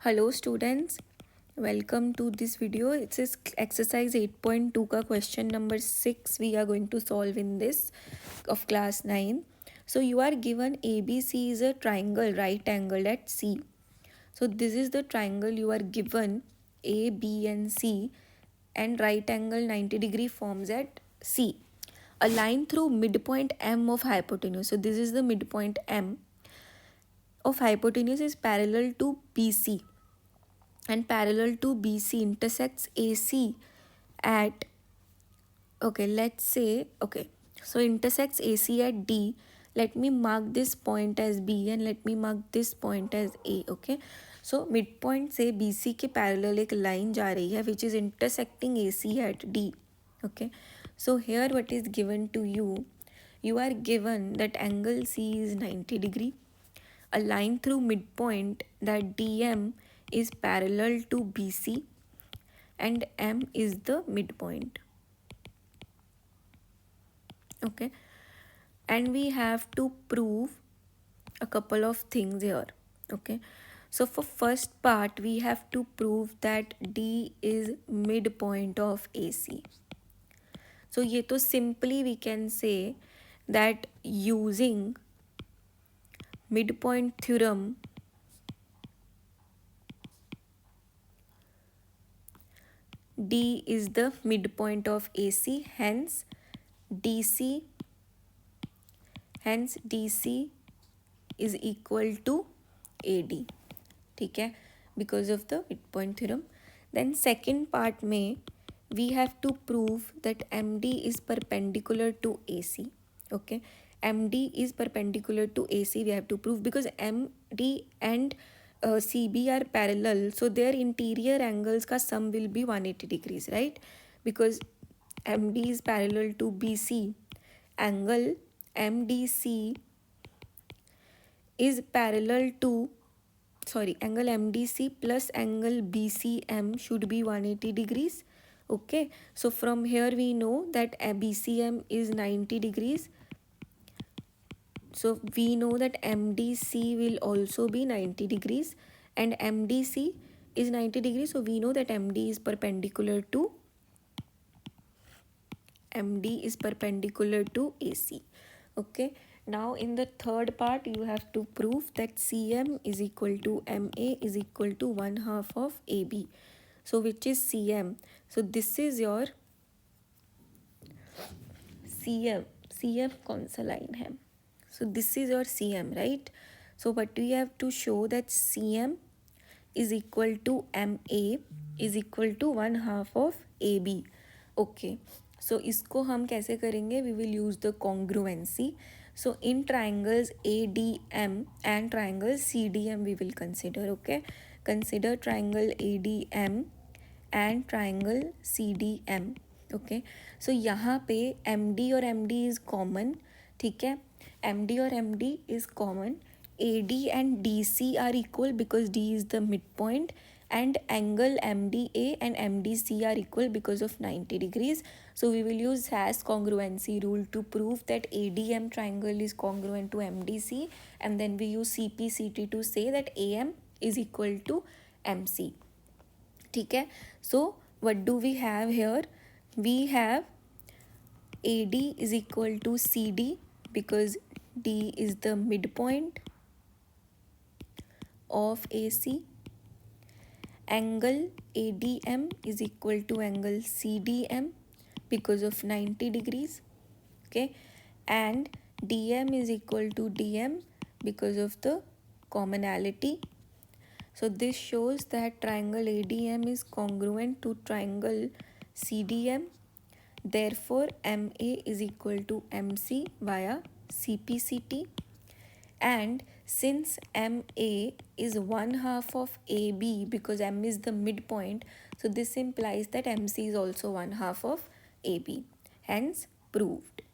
Hello students, welcome to this video. It's exercise 8.2 ka question number 6 we are going to solve in this of class 9. So you are given ABC is a triangle right angle at C. So this is the triangle you are given, A, B and C, and right angle 90-degree forms at C. A line through midpoint M of hypotenuse. So this is the midpoint M of hypotenuse is parallel to BC, and parallel to BC intersects AC at, so intersects AC at D. Let me mark this point as B and let me mark this point as A. Okay, so midpoint से BC के parallel एक line जा रही है which is intersecting AC at D. Okay, so here what is given to you, you are given that angle C is 90 degree. A line through midpoint that DM is parallel to BC and M is the midpoint. Okay, and we have to prove a couple of things here. Okay, so for first part we have to prove that D is midpoint of AC. So ये तो simply we can say that using midpoint theorem D is the midpoint of AC, hence DC is equal to AD. ठीक है, because of the midpoint theorem. Then second part में we have to prove that MD is perpendicular to AC. Okay, MD is perpendicular to AC we have to prove because MD and CB are parallel, so their interior angles का sum will be 180 degrees, right? Because MD is parallel to BC, angle MDC is parallel to, angle MDC plus angle BCM should be 180 degrees. Okay, so from here we know that BCM is 90 degrees. So we know that MDC will also be 90 degrees and MDC is 90 degrees. So we know that MD is perpendicular to AC. Okay, now in the third part you have to prove that CM is equal to MA is equal to 1/2 of AB. So which is CM? So this is your CM कौन सा line है? So this is your CM, right? So what we have to show that CM is equal to MA is equal to 1/2 of AB. Okay, so इसको हम कैसे करेंगे? We will use the congruency. So in triangles ADM and triangle CDM we will consider. Okay, consider triangle ADM and triangle CDM. Okay, so यहाँ पे MD और MD is common. ठीक है, MD और MD is common. AD and DC are equal because D is the midpoint, and angle MDA and MDC are equal because of 90 degrees. So we will use Haas congruency rule to prove that ADM triangle is congruent to MDC, and then we use CPCT to say that AM is equal to MC. ठीक है, so what do we have here? We have AD is equal to CD because D is the midpoint of AC. Angle ADM is equal to angle CDM because of 90 degrees. Okay, and DM is equal to DM because of the commonality. So this shows that triangle ADM is congruent to triangle CDM. Therefore, MA is equal to MC via CPCT. And since MA is 1/2 of AB because M is the midpoint, so this implies that MC is also 1/2 of AB. Hence, proved.